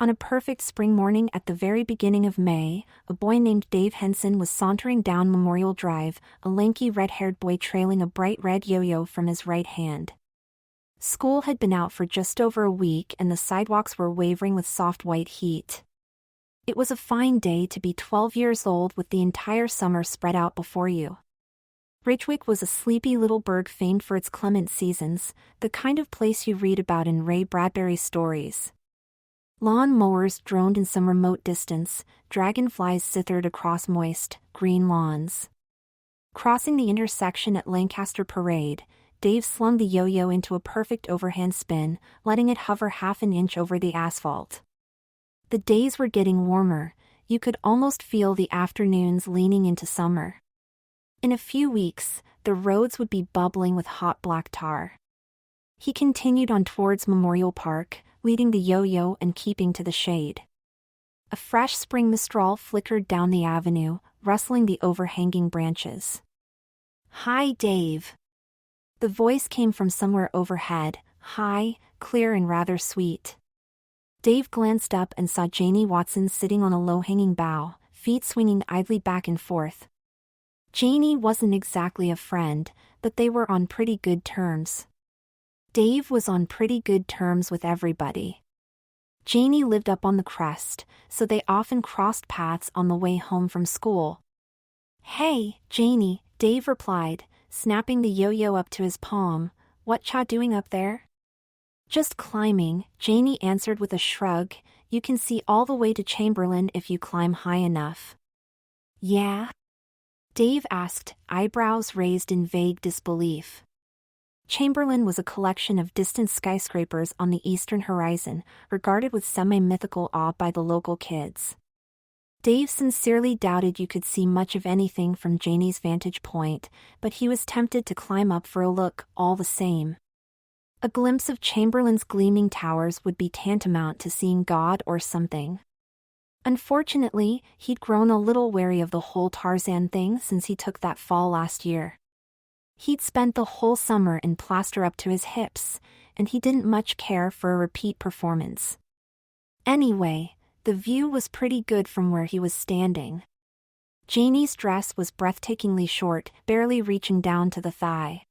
On a perfect spring morning at the very beginning of May, a boy named Dave Henson was sauntering down Memorial Drive, a lanky red-haired boy trailing a bright red yo-yo from his right hand. School had been out for just over a week and the sidewalks were wavering with soft white heat. It was a fine day to be 12 years old with the entire summer spread out before you. Ridgewick was a sleepy little burg famed for its clement seasons, the kind of place you read about in Ray Bradbury stories. Lawn mowers droned in some remote distance, dragonflies zittered across moist, green lawns. Crossing the intersection at Lancaster Parade, Dave slung the yo-yo into a perfect overhand spin, letting it hover half an inch over the asphalt. The days were getting warmer, you could almost feel the afternoons leaning into summer. In a few weeks, the roads would be bubbling with hot black tar. He continued on towards Memorial Park, leading the yo-yo and keeping to the shade. A fresh spring mistral flickered down the avenue, rustling the overhanging branches. "Hi, Dave." The voice came from somewhere overhead, high, clear and rather sweet. Dave glanced up and saw Janie Watson sitting on a low-hanging bough, feet swinging idly back and forth. Janie wasn't exactly a friend, but they were on pretty good terms. Dave was on pretty good terms with everybody. Janie lived up on the crest, so they often crossed paths on the way home from school. "Hey, Janie," Dave replied, snapping the yo-yo up to his palm. "What cha doing up there?" "Just climbing," Janie answered with a shrug. "You can see all the way to Chamberlain if you climb high enough." "Yeah?" Dave asked, eyebrows raised in vague disbelief. Chamberlain was a collection of distant skyscrapers on the eastern horizon, regarded with semi-mythical awe by the local kids. Dave sincerely doubted you could see much of anything from Janie's vantage point, but he was tempted to climb up for a look, all the same. A glimpse of Chamberlain's gleaming towers would be tantamount to seeing God or something. Unfortunately, he'd grown a little wary of the whole Tarzan thing since he took that fall last year. He'd spent the whole summer in plaster up to his hips, and he didn't much care for a repeat performance. Anyway, the view was pretty good from where he was standing. Janie's dress was breathtakingly short, barely reaching down to the thigh.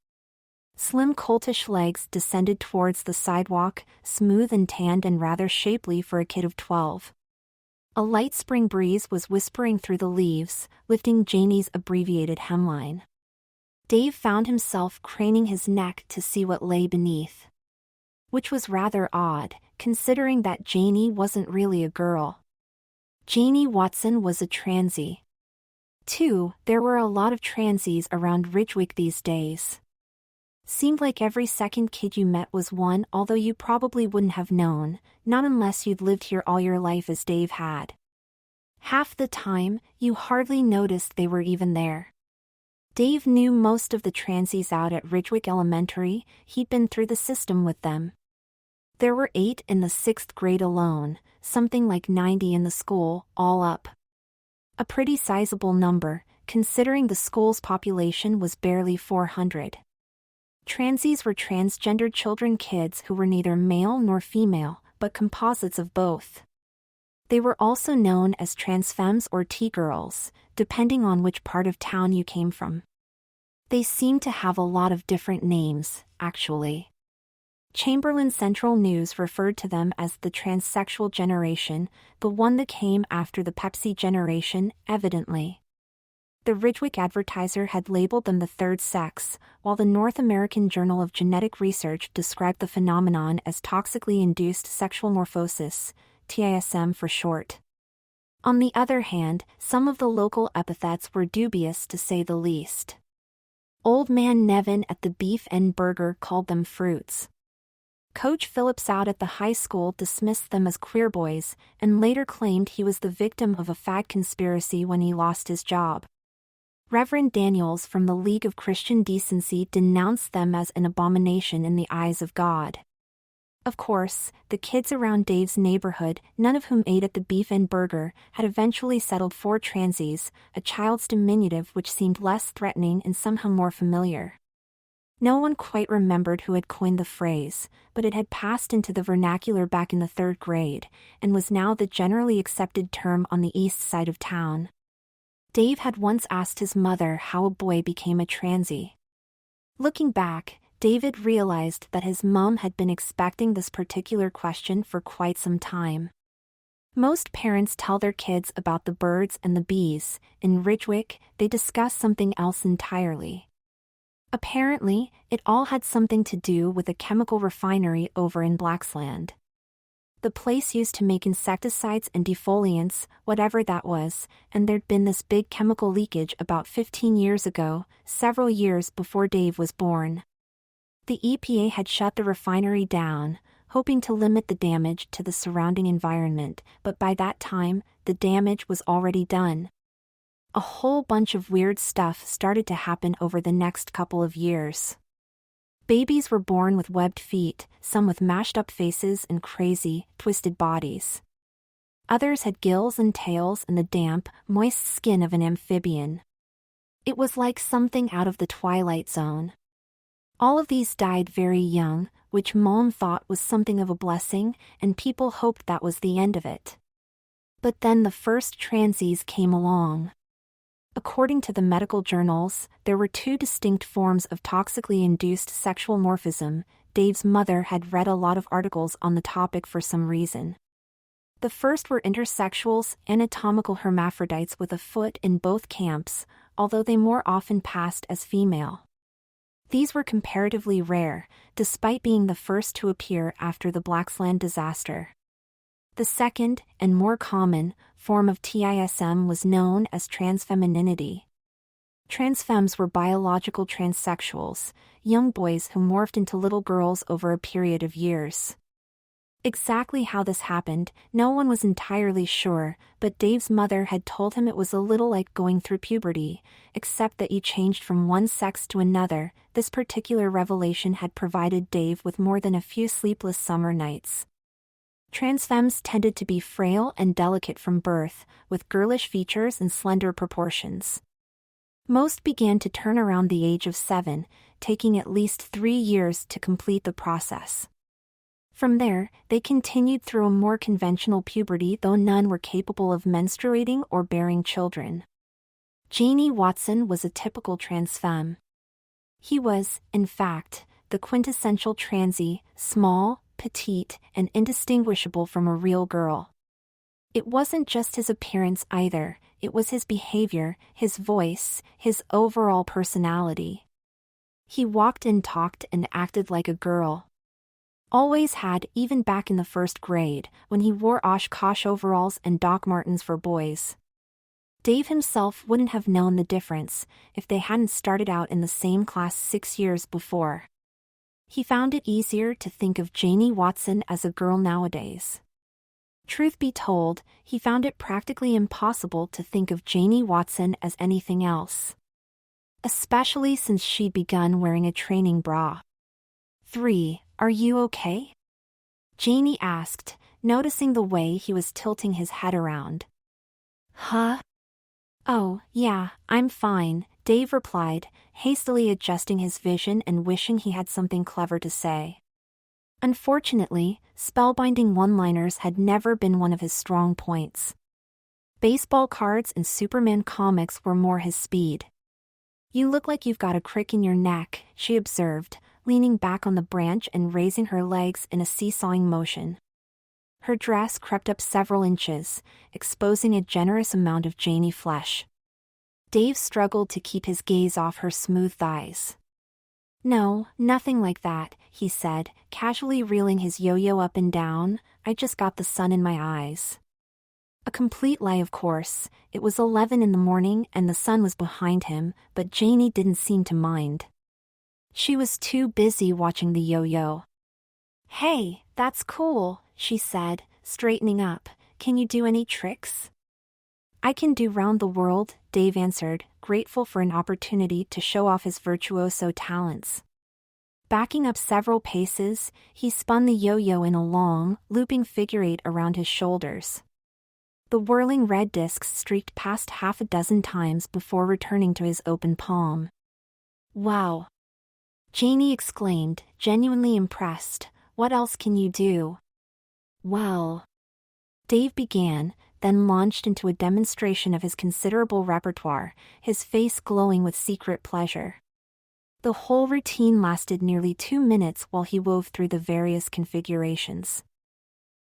Slim coltish legs descended towards the sidewalk, smooth and tanned and rather shapely for a kid of 12. A light spring breeze was whispering through the leaves, lifting Janie's abbreviated hemline. Dave found himself craning his neck to see what lay beneath. Which was rather odd, considering that Janie wasn't really a girl. Janie Watson was a transy. There were a lot of transies around Ridgewick these days. Seemed like every second kid you met was one, although you probably wouldn't have known, not unless you'd lived here all your life as Dave had. Half the time, you hardly noticed they were even there. Dave knew most of the transies out at Ridgewick Elementary, he'd been through the system with them. There were 8 in the 6th grade alone, something like 90 in the school, all up. A pretty sizable number, considering the school's population was barely 400. Transies were transgendered children, kids who were neither male nor female, but composites of both. They were also known as transfemmes or T-girls, depending on which part of town you came from. They seemed to have a lot of different names, actually. Chamberlain Central News referred to them as the transsexual generation, the one that came after the Pepsi generation, evidently. The Ridgewick Advertiser had labeled them the third sex, while the North American Journal of Genetic Research described the phenomenon as toxically induced sexual morphosis, TISM for short. On the other hand, some of the local epithets were dubious to say the least. Old Man Nevin at the Beef and Burger called them fruits. Coach Phillips out at the high school dismissed them as queer boys, and later claimed he was the victim of a fag conspiracy when he lost his job. Reverend Daniels from the League of Christian Decency denounced them as an abomination in the eyes of God. Of course, the kids around Dave's neighborhood, none of whom ate at the Beef and Burger, had eventually settled for transies, a child's diminutive which seemed less threatening and somehow more familiar. No one quite remembered who had coined the phrase, but it had passed into the vernacular back in the 3rd grade, and was now the generally accepted term on the east side of town. Dave had once asked his mother how a boy became a transy. Looking back, David realized that his mom had been expecting this particular question for quite some time. Most parents tell their kids about the birds and the bees. In Ridgewick, they discuss something else entirely. Apparently, it all had something to do with a chemical refinery over in Blacksland. The place used to make insecticides and defoliants, whatever that was, and there'd been this big chemical leakage about 15 years ago, several years before Dave was born. The EPA had shut the refinery down, hoping to limit the damage to the surrounding environment, but by that time, the damage was already done. A whole bunch of weird stuff started to happen over the next couple of years. Babies were born with webbed feet, some with mashed-up faces and crazy, twisted bodies. Others had gills and tails and the damp, moist skin of an amphibian. It was like something out of the Twilight Zone. All of these died very young, which Mom thought was something of a blessing, and people hoped that was the end of it. But then the first transies came along. According to the medical journals, there were 2 distinct forms of toxically induced sexual morphism. Dave's mother had read a lot of articles on the topic for some reason. The first were intersexuals, anatomical hermaphrodites with a foot in both camps, although they more often passed as female. These were comparatively rare, despite being the first to appear after the Blacksland disaster. The second, and more common, form of TISM was known as transfemininity. Transfems were biological transsexuals, young boys who morphed into little girls over a period of years. Exactly how this happened, no one was entirely sure, but Dave's mother had told him it was a little like going through puberty, except that you changed from one sex to another. This particular revelation had provided Dave with more than a few sleepless summer nights. Transfems tended to be frail and delicate from birth, with girlish features and slender proportions. Most began to turn around the age of 7, taking at least 3 years to complete the process. From there, they continued through a more conventional puberty, though none were capable of menstruating or bearing children. Janie Watson was a typical transfemme. He was, in fact, the quintessential transy, small, petite, and indistinguishable from a real girl. It wasn't just his appearance either, it was his behavior, his voice, his overall personality. He walked and talked and acted like a girl. Always had, even back in the 1st grade, when he wore Oshkosh overalls and Doc Martens for boys. Dave himself wouldn't have known the difference if they hadn't started out in the same class 6 years before. He found it easier to think of Janie Watson as a girl nowadays. Truth be told, he found it practically impossible to think of Janie Watson as anything else. Especially since she'd begun wearing a training bra. 3. Are you okay? Janie asked, noticing the way he was tilting his head around. Huh? Oh, yeah, I'm fine, Dave replied, hastily adjusting his vision and wishing he had something clever to say. Unfortunately, spellbinding one-liners had never been one of his strong points. Baseball cards and Superman comics were more his speed. You look like you've got a crick in your neck, she observed, leaning back on the branch and raising her legs in a seesawing motion. Her dress crept up several inches, exposing a generous amount of Janie flesh. Dave struggled to keep his gaze off her smooth thighs. No, nothing like that, he said, casually reeling his yo-yo up and down. I just got the sun in my eyes. A complete lie, of course. It was 11 in the morning and the sun was behind him, but Janie didn't seem to mind. She was too busy watching the yo-yo. Hey, that's cool, she said, straightening up. Can you do any tricks? I can do round the world, Dave answered, grateful for an opportunity to show off his virtuoso talents. Backing up several paces, he spun the yo-yo in a long, looping figure eight around his shoulders. The whirling red discs streaked past half a dozen times before returning to his open palm. Wow! Janie exclaimed, genuinely impressed. What else can you do? Well, Dave began, then launched into a demonstration of his considerable repertoire, his face glowing with secret pleasure. The whole routine lasted nearly 2 minutes while he wove through the various configurations.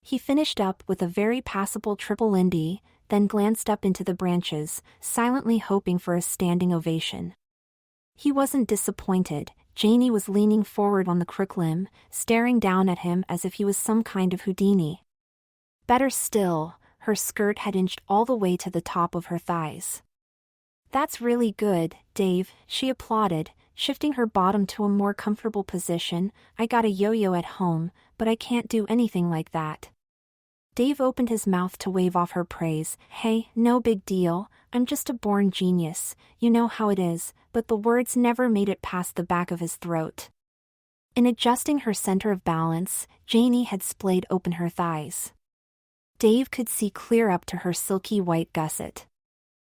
He finished up with a very passable triple Lindy, then glanced up into the branches, silently hoping for a standing ovation. He wasn't disappointed. Janie was leaning forward on the crook limb, staring down at him as if he was some kind of Houdini. Better still, her skirt had inched all the way to the top of her thighs. That's really good, Dave, she applauded, shifting her bottom to a more comfortable position. I got a yo-yo at home, but I can't do anything like that. Dave opened his mouth to wave off her praise. Hey, no big deal, I'm just a born genius, you know how it is, but the words never made it past the back of his throat. In adjusting her center of balance, Janie had splayed open her thighs. Dave could see clear up to her silky white gusset.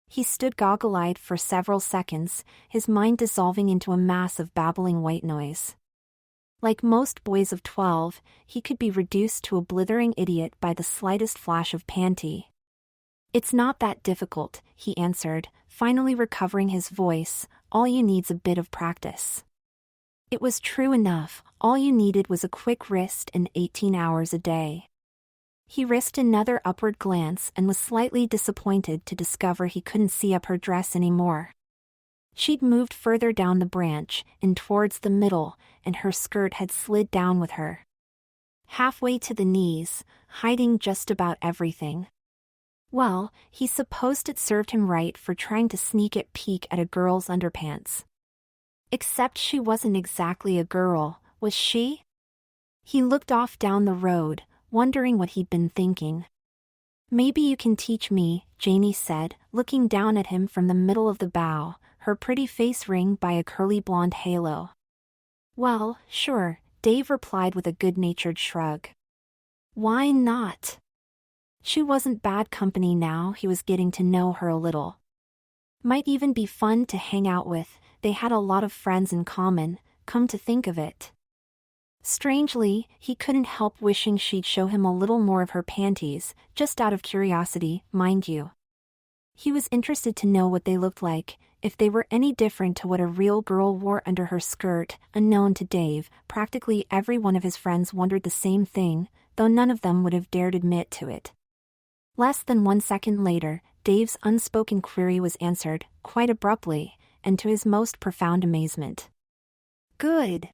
He stood goggle-eyed for several seconds, his mind dissolving into a mass of babbling white noise. Like most boys of 12, he could be reduced to a blithering idiot by the slightest flash of panty. It's not that difficult, he answered, finally recovering his voice. All you need's a bit of practice. It was true enough, all you needed was a quick wrist and 18 hours a day. He risked another upward glance and was slightly disappointed to discover he couldn't see up her dress anymore. She'd moved further down the branch, and towards the middle, and her skirt had slid down with her. Halfway to the knees, hiding just about everything. Well, he supposed it served him right for trying to sneak a peek at a girl's underpants. Except she wasn't exactly a girl, was she? He looked off down the road, wondering what he'd been thinking. Maybe you can teach me, Janie said, looking down at him from the middle of the bow, her pretty face ringed by a curly blonde halo. Well, sure, Dave replied with a good-natured shrug. Why not? She wasn't bad company now he was getting to know her a little. Might even be fun to hang out with, they had a lot of friends in common, come to think of it. Strangely, he couldn't help wishing she'd show him a little more of her panties, just out of curiosity, mind you. He was interested to know what they looked like, if they were any different to what a real girl wore under her skirt. Unknown to Dave, practically every one of his friends wondered the same thing, though none of them would have dared admit to it. Less than 1 second later, Dave's unspoken query was answered, quite abruptly, and to his most profound amazement. Good.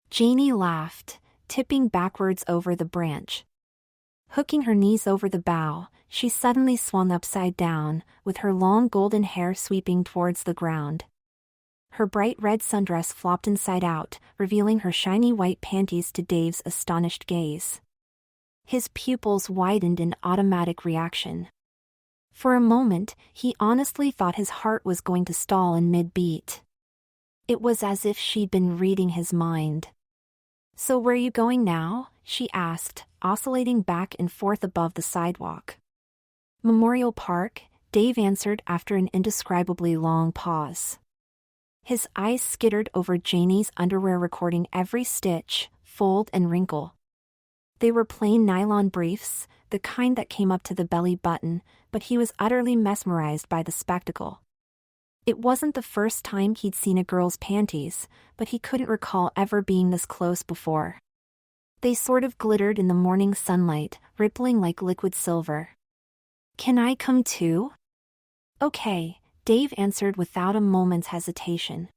Janie laughed, tipping backwards over the branch. Hooking her knees over the bough, she suddenly swung upside down, with her long golden hair sweeping towards the ground. Her bright red sundress flopped inside out, revealing her shiny white panties to Dave's astonished gaze. His pupils widened in automatic reaction. For a moment, he honestly thought his heart was going to stall in mid-beat. It was as if she'd been reading his mind. So where are you going now? She asked, oscillating back and forth above the sidewalk. Memorial Park, Dave answered after an indescribably long pause. His eyes skittered over Janie's underwear, recording every stitch, fold and wrinkle. They were plain nylon briefs, the kind that came up to the belly button, but he was utterly mesmerized by the spectacle. It wasn't the first time he'd seen a girl's panties, but he couldn't recall ever being this close before. They sort of glittered in the morning sunlight, rippling like liquid silver. Can I come too? Okay, Dave answered without a moment's hesitation.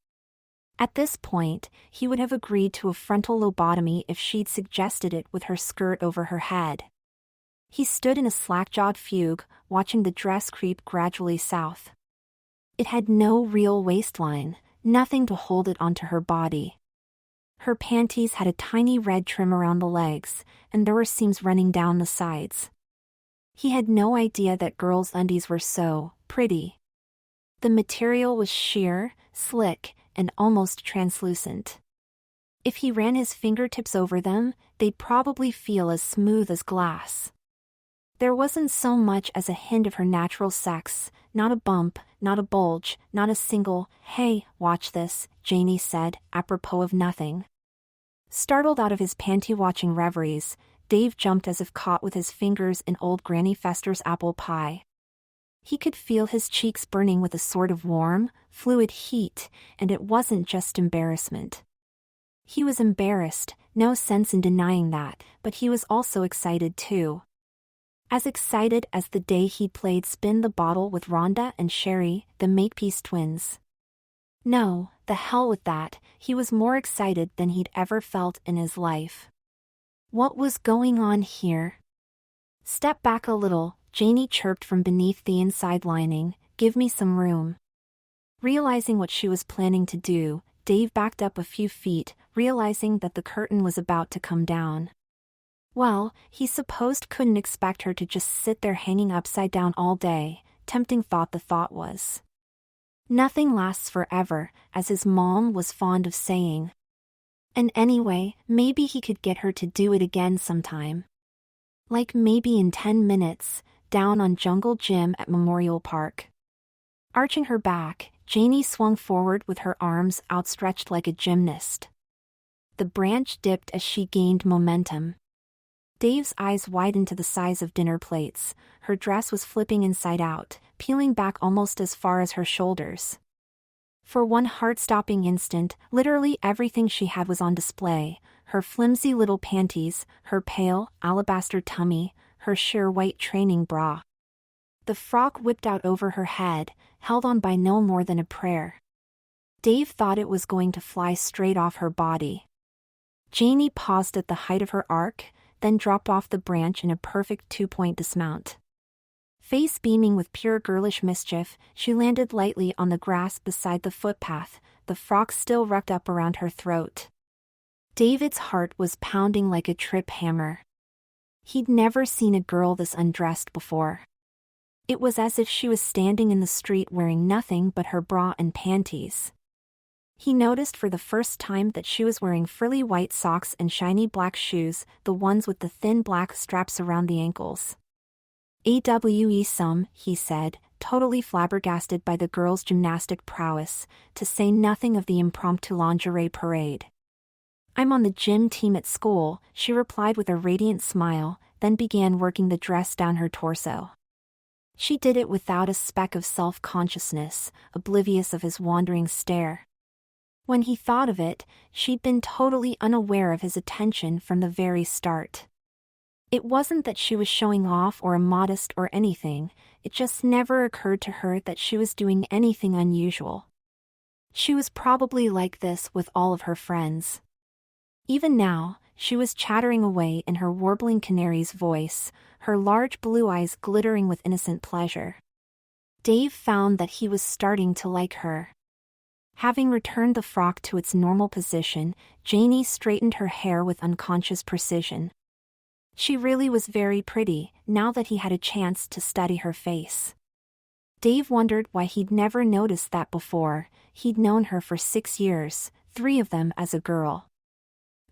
At this point, he would have agreed to a frontal lobotomy if she'd suggested it with her skirt over her head. He stood in a slack-jawed fugue, watching the dress creep gradually south. It had no real waistline, nothing to hold it onto her body. Her panties had a tiny red trim around the legs, and there were seams running down the sides. He had no idea that girls' undies were so pretty. The material was sheer, slick, and almost translucent. If he ran his fingertips over them, they'd probably feel as smooth as glass. There wasn't so much as a hint of her natural sex, not a bump, not a bulge, not a single, "Hey, watch this," Janie said, apropos of nothing. Startled out of his panty-watching reveries, Dave jumped as if caught with his fingers in old Granny Fester's apple pie. He could feel his cheeks burning with a sort of warm, fluid heat, and it wasn't just embarrassment. He was embarrassed, no sense in denying that, but he was also excited too. As excited as the day he'd played spin the bottle with Rhonda and Sherry, the Makepeace twins. No, the hell with that, he was more excited than he'd ever felt in his life. What was going on here? Step back a little, Janie chirped from beneath the inside lining, give me some room. Realizing what she was planning to do, Dave backed up a few feet, realizing that the curtain was about to come down. Well, he supposed couldn't expect her to just sit there hanging upside down all day, tempting thought the thought was. Nothing lasts forever, as his mom was fond of saying. And anyway, maybe he could get her to do it again sometime. Like maybe in 10 minutes, down on Jungle Gym at Memorial Park. Arching her back, Janie swung forward with her arms outstretched like a gymnast. The branch dipped as she gained momentum. Dave's eyes widened to the size of dinner plates. Her dress was flipping inside out, peeling back almost as far as her shoulders. For one heart-stopping instant, literally everything she had was on display: her flimsy little panties, her pale, alabaster tummy, her sheer white training bra. The frock whipped out over her head, held on by no more than a prayer. Dave thought it was going to fly straight off her body. Janie paused at the height of her arc, then dropped off the branch in a perfect two-point dismount. Face beaming with pure girlish mischief, she landed lightly on the grass beside the footpath, the frock still wrapped up around her throat. David's heart was pounding like a trip hammer. He'd never seen a girl this undressed before. It was as if she was standing in the street wearing nothing but her bra and panties. He noticed for the first time that she was wearing frilly white socks and shiny black shoes, the ones with the thin black straps around the ankles. Some, he said, totally flabbergasted by the girl's gymnastic prowess, to say nothing of the impromptu lingerie parade. I'm on the gym team at school, she replied with a radiant smile, then began working the dress down her torso. She did it without a speck of self-consciousness, oblivious of his wandering stare. When he thought of it, she'd been totally unaware of his attention from the very start. It wasn't that she was showing off or immodest or anything, it just never occurred to her that she was doing anything unusual. She was probably like this with all of her friends. Even now, she was chattering away in her warbling canary's voice, her large blue eyes glittering with innocent pleasure. Dave found that he was starting to like her. Having returned the frock to its normal position, Janie straightened her hair with unconscious precision. She really was very pretty, now that he had a chance to study her face. Dave wondered why he'd never noticed that before. He'd known her for 6 years, 3 of them as a girl.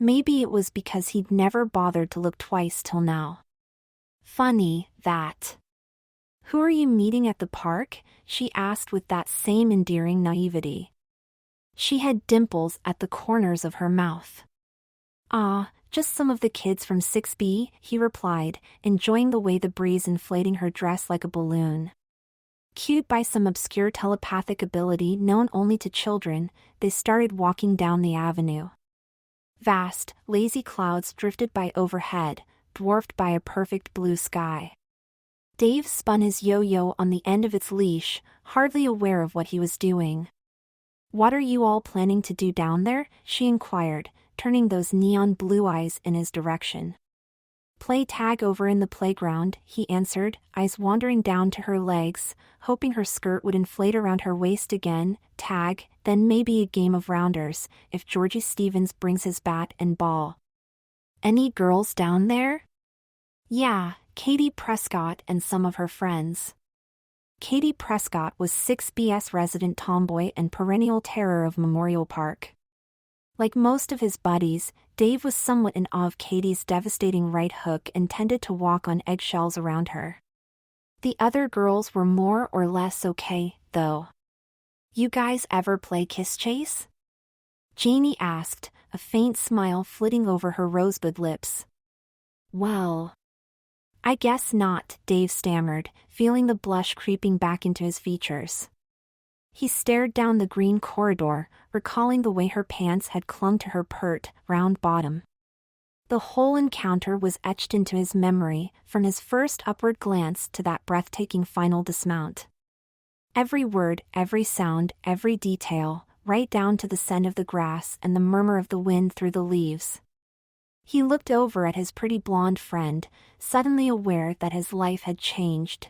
Maybe it was because he'd never bothered to look twice till now. Funny, that. Who are you meeting at the park? She asked with that same endearing naivety. She had dimples at the corners of her mouth. Just some of the kids from 6B, he replied, enjoying the way the breeze inflating her dress like a balloon. Cued by some obscure telepathic ability known only to children, they started walking down the avenue. Vast, lazy clouds drifted by overhead, dwarfed by a perfect blue sky. Dave spun his yo-yo on the end of its leash, hardly aware of what he was doing. What are you all planning to do down there? She inquired, turning those neon blue eyes in his direction. Play tag over in the playground, he answered, eyes wandering down to her legs, hoping her skirt would inflate around her waist again. Tag, then maybe a game of rounders, if Georgie Stevens brings his bat and ball. Any girls down there? Yeah, Katie Prescott and some of her friends. Katie Prescott was 6BS resident tomboy and perennial terror of Memorial Park. Like most of his buddies, Dave was somewhat in awe of Katie's devastating right hook and tended to walk on eggshells around her. The other girls were more or less okay, though. You guys ever play kiss chase? Janie asked, a faint smile flitting over her rosebud lips. Well, I guess not, Dave stammered, feeling the blush creeping back into his features. He stared down the green corridor, recalling the way her pants had clung to her pert, round bottom. The whole encounter was etched into his memory, from his first upward glance to that breathtaking final dismount. Every word, every sound, every detail, right down to the scent of the grass and the murmur of the wind through the leaves. He looked over at his pretty blonde friend, suddenly aware that his life had changed.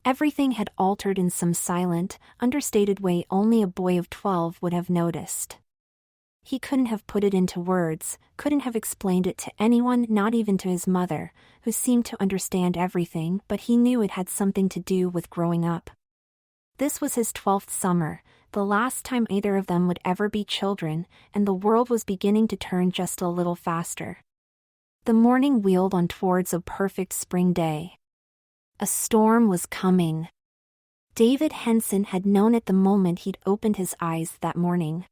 Everything had altered in some silent, understated way only a boy of 12 would have noticed. He couldn't have put it into words, couldn't have explained it to anyone, not even to his mother, who seemed to understand everything, but he knew it had something to do with growing up. This was his 12th summer, the last time either of them would ever be children, and the world was beginning to turn just a little faster. The morning wheeled on towards a perfect spring day. A storm was coming. David Henson had known it the moment he'd opened his eyes that morning.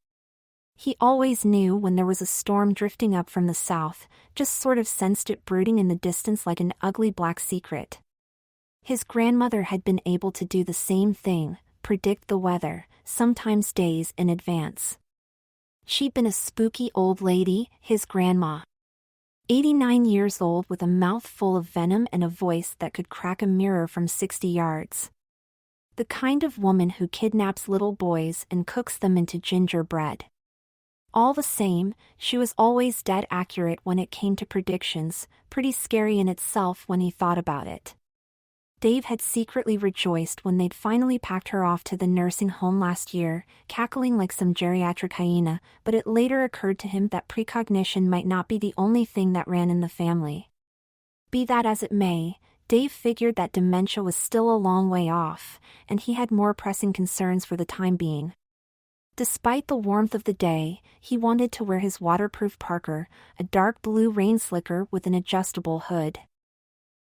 He always knew when there was a storm drifting up from the south, just sort of sensed it brooding in the distance like an ugly black secret. His grandmother had been able to do the same thing, predict the weather, sometimes days in advance. She'd been a spooky old lady, his grandma. 89 years old with a mouth full of venom and a voice that could crack a mirror from 60 yards. The kind of woman who kidnaps little boys and cooks them into gingerbread. All the same, she was always dead accurate when it came to predictions, pretty scary in itself when he thought about it. Dave had secretly rejoiced when they'd finally packed her off to the nursing home last year, cackling like some geriatric hyena, but it later occurred to him that precognition might not be the only thing that ran in the family. Be that as it may, Dave figured that dementia was still a long way off, and he had more pressing concerns for the time being. Despite the warmth of the day, he wanted to wear his waterproof parka, a dark blue rain slicker with an adjustable hood.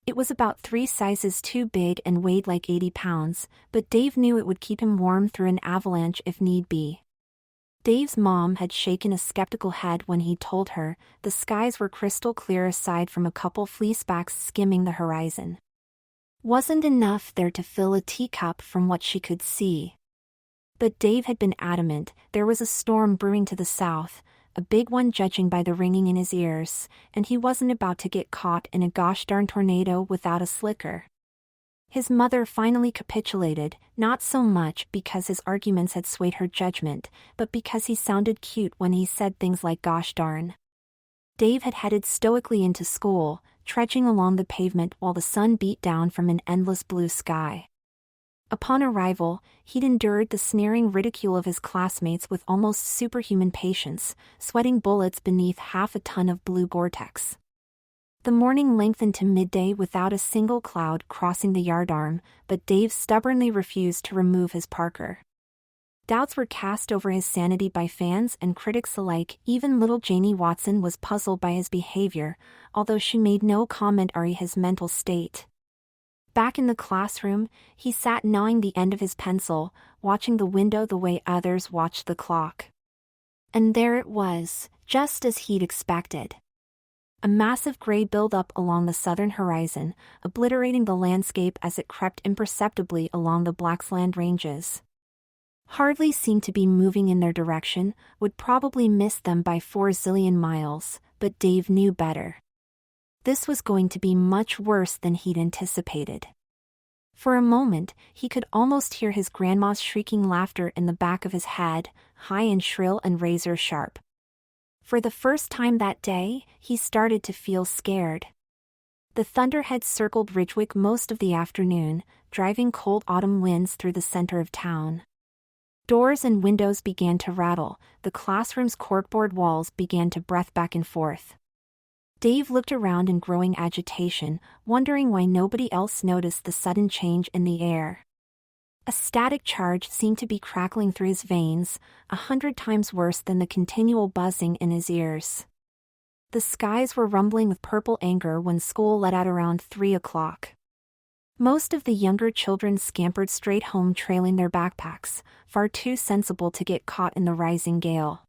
It was about 3 sizes too big and weighed like 80 pounds, but Dave knew it would keep him warm through an avalanche if need be. Dave's mom had shaken a skeptical head when he told her the skies were crystal clear aside from a couple fleecebacks skimming the horizon. Wasn't enough there to fill a teacup from what she could see. But Dave had been adamant there was a storm brewing to the south, a big one judging by the ringing in his ears, and he wasn't about to get caught in a gosh darn tornado without a slicker. His mother finally capitulated, not so much because his arguments had swayed her judgment, but because he sounded cute when he said things like gosh darn. Dave had headed stoically into school, trudging along the pavement while the sun beat down from an endless blue sky. Upon arrival, he'd endured the sneering ridicule of his classmates with almost superhuman patience, sweating bullets beneath half a ton of blue Gore-Tex. The morning lengthened to midday without a single cloud crossing the yardarm, but Dave stubbornly refused to remove his parka. Doubts were cast over his sanity by fans and critics alike. Even little Janie Watson was puzzled by his behavior, although she made no comment on his mental state. Back in the classroom, he sat gnawing the end of his pencil, watching the window the way others watched the clock. And there it was, just as he'd expected. A massive gray buildup along the southern horizon, obliterating the landscape as it crept imperceptibly along the Blacksland ranges. Hardly seemed to be moving in their direction, would probably miss them by 4 zillion miles, but Dave knew better. This was going to be much worse than he'd anticipated. For a moment, he could almost hear his grandma's shrieking laughter in the back of his head, high and shrill and razor sharp. For the first time that day, he started to feel scared. The thunderhead circled Ridgewick most of the afternoon, driving cold autumn winds through the center of town. Doors and windows began to rattle, the classroom's corkboard walls began to breath back and forth. Dave looked around in growing agitation, wondering why nobody else noticed the sudden change in the air. A static charge seemed to be crackling through his veins, 100 times worse than the continual buzzing in his ears. The skies were rumbling with purple anger when school let out around 3 o'clock. Most of the younger children scampered straight home trailing their backpacks, far too sensible to get caught in the rising gale.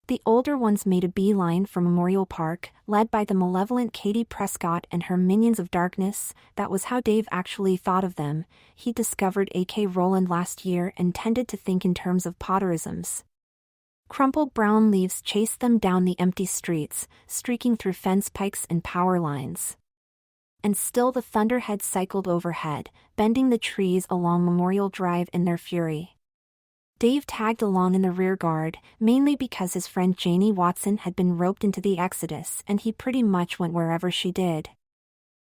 The older ones made a beeline for Memorial Park, led by the malevolent Katie Prescott and her minions of darkness. That was how Dave actually thought of them. He discovered A.K. Rowland last year and tended to think in terms of Potterisms. Crumpled brown leaves chased them down the empty streets, streaking through fence pikes and power lines. And still the thunderheads cycled overhead, bending the trees along Memorial Drive in their fury. Dave tagged along in the rear guard, mainly because his friend Janie Watson had been roped into the exodus and he pretty much went wherever she did.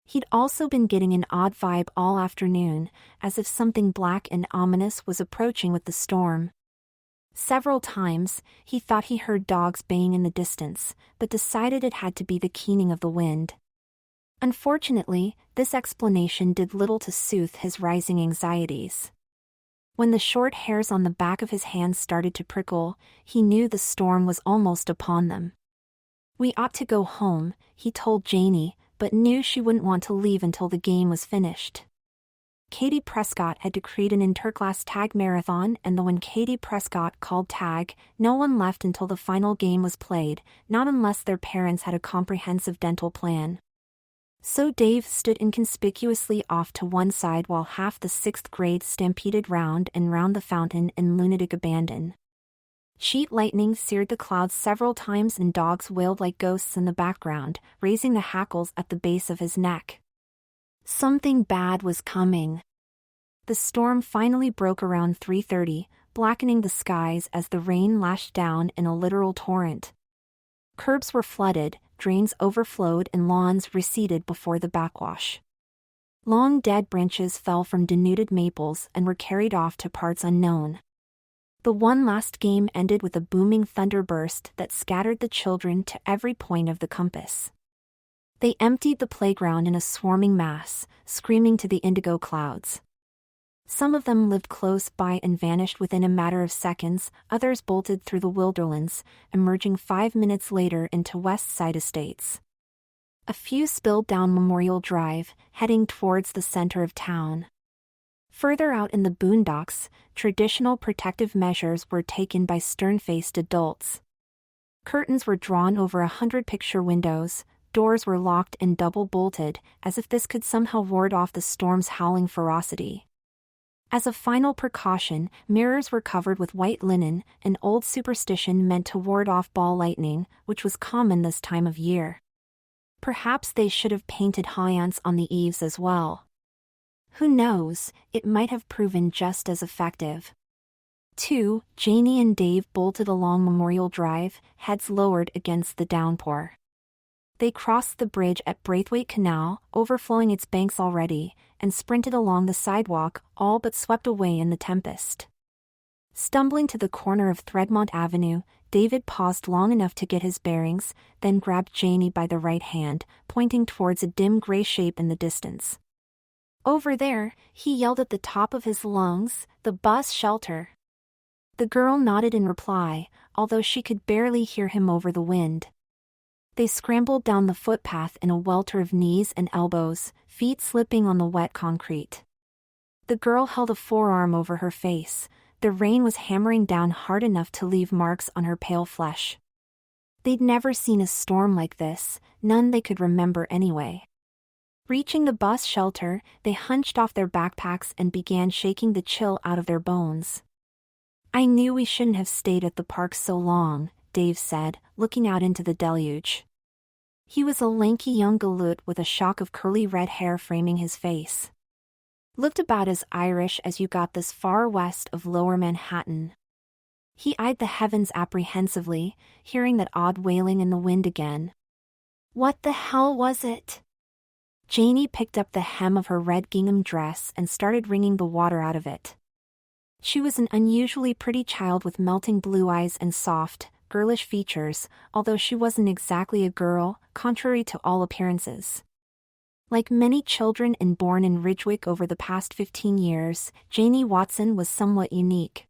He'd also been getting an odd vibe all afternoon, as if something black and ominous was approaching with the storm. Several times, he thought he heard dogs baying in the distance, but decided it had to be the keening of the wind. Unfortunately, this explanation did little to soothe his rising anxieties. When the short hairs on the back of his hands started to prickle, he knew the storm was almost upon them. "We ought to go home," he told Janie, but knew she wouldn't want to leave until the game was finished. Katie Prescott had decreed an interclass tag marathon, and when Katie Prescott called tag, no one left until the final game was played, not unless their parents had a comprehensive dental plan. So Dave stood inconspicuously off to one side while half the 6th grade stampeded round and round the fountain in lunatic abandon. Sheet lightning seared the clouds several times and dogs wailed like ghosts in the background, raising the hackles at the base of his neck. Something bad was coming. The storm finally broke around 3:30, blackening the skies as the rain lashed down in a literal torrent. Curbs were flooded, drains overflowed and lawns receded before the backwash. Long dead branches fell from denuded maples and were carried off to parts unknown. The one last game ended with a booming thunderburst that scattered the children to every point of the compass. They emptied the playground in a swarming mass, screaming to the indigo clouds. Some of them lived close by and vanished within a matter of seconds, others bolted through the wilderlands, emerging 5 minutes later into West Side estates. A few spilled down Memorial Drive, heading towards the center of town. Further out in the boondocks, traditional protective measures were taken by stern-faced adults. Curtains were drawn over 100 picture windows, doors were locked and double-bolted, as if this could somehow ward off the storm's howling ferocity. As a final precaution, mirrors were covered with white linen, an old superstition meant to ward off ball lightning, which was common this time of year. Perhaps they should have painted hyacinths on the eaves as well. Who knows, it might have proven just as effective. 2. Janie and Dave bolted along Memorial Drive, heads lowered against the downpour. They crossed the bridge at Braithwaite Canal, overflowing its banks already, and sprinted along the sidewalk, all but swept away in the tempest. Stumbling to the corner of Threadmont Avenue, David paused long enough to get his bearings, then grabbed Janie by the right hand, pointing towards a dim gray shape in the distance. "Over there," he yelled at the top of his lungs, "the bus shelter." The girl nodded in reply, although she could barely hear him over the wind. They scrambled down the footpath in a welter of knees and elbows, feet slipping on the wet concrete. The girl held a forearm over her face. The rain was hammering down hard enough to leave marks on her pale flesh. They'd never seen a storm like this, none they could remember anyway. Reaching the bus shelter, they hunched off their backpacks and began shaking the chill out of their bones. "I knew we shouldn't have stayed at the park so long," Dave said, looking out into the deluge. He was a lanky young galoot with a shock of curly red hair framing his face. "Looked about as Irish as you got this far west of Lower Manhattan." He eyed the heavens apprehensively, hearing that odd wailing in the wind again. "What the hell was it?" Janie picked up the hem of her red gingham dress and started wringing the water out of it. She was an unusually pretty child with melting blue eyes and soft, girlish features, although she wasn't exactly a girl, contrary to all appearances. Like many children born in Ridgewick over the past 15 years, Janie Watson was somewhat unique.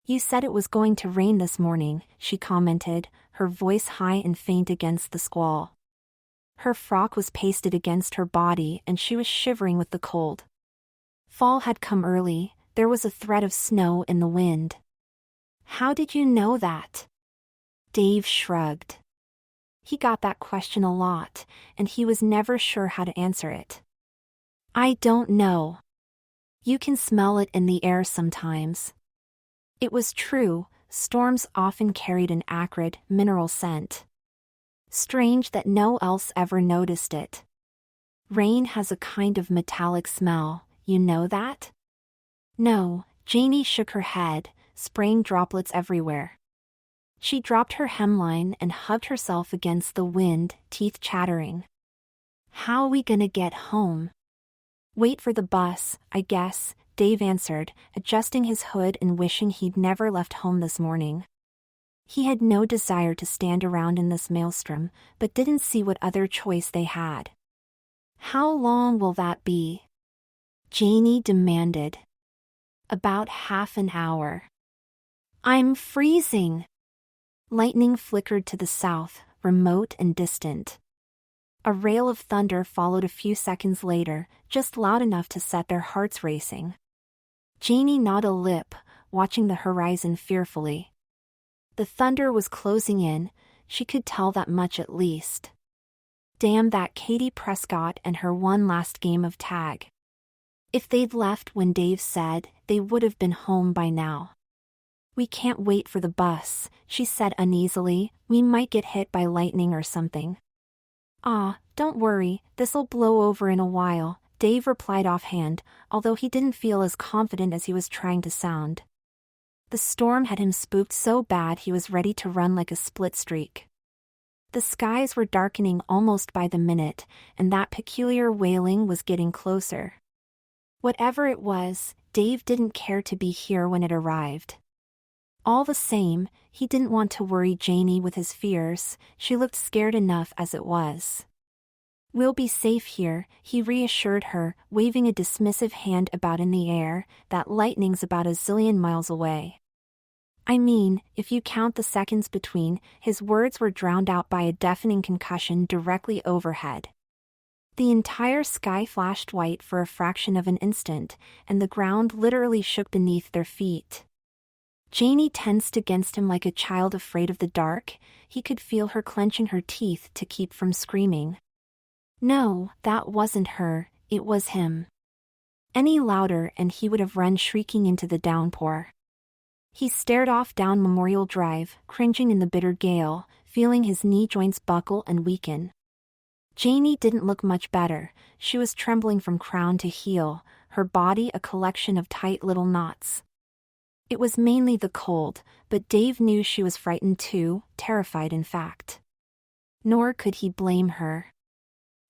"You said it was going to rain this morning," she commented, her voice high and faint against the squall. Her frock was pasted against her body and she was shivering with the cold. Fall had come early, there was a threat of snow in the wind. "How did you know that?" Dave shrugged. He got that question a lot, and he was never sure how to answer it. I don't know. You can smell it in the air sometimes. It was true, storms often carried an acrid, mineral scent. Strange that no one else ever noticed it. Rain has a kind of metallic smell, you know that? No, Janie shook her head, spraying droplets everywhere. She dropped her hemline and hugged herself against the wind, teeth chattering. How we gonna get home? Wait for the bus, I guess, Dave answered, adjusting his hood and wishing he'd never left home this morning. He had no desire to stand around in this maelstrom, but didn't see what other choice they had. How long will that be? Janie demanded. About half an hour. I'm freezing. Lightning flickered to the south, remote and distant. A rail of thunder followed a few seconds later, just loud enough to set their hearts racing. Janie gnawed a lip, watching the horizon fearfully. The thunder was closing in, she could tell that much at least. Damn that Katie Prescott and her one last game of tag. If they'd left when Dave said, they would have been home by now. We can't wait for the bus, she said uneasily, we might get hit by lightning or something. Don't worry, this'll blow over in a while, Dave replied offhand, although he didn't feel as confident as he was trying to sound. The storm had him spooked so bad he was ready to run like a split streak. The skies were darkening almost by the minute, and that peculiar wailing was getting closer. Whatever it was, Dave didn't care to be here when it arrived. All the same, he didn't want to worry Janie with his fears, she looked scared enough as it was. We'll be safe here, he reassured her, waving a dismissive hand about in the air, that lightning's about a zillion miles away. I mean, if you count the seconds between, his words were drowned out by a deafening concussion directly overhead. The entire sky flashed white for a fraction of an instant, and the ground literally shook beneath their feet. Janie tensed against him like a child afraid of the dark, he could feel her clenching her teeth to keep from screaming. No, that wasn't her, it was him. Any louder and he would have run shrieking into the downpour. He stared off down Memorial Drive, cringing in the bitter gale, feeling his knee joints buckle and weaken. Janie didn't look much better, she was trembling from crown to heel, her body a collection of tight little knots. It was mainly the cold, but Dave knew she was frightened too, terrified in fact. Nor could he blame her.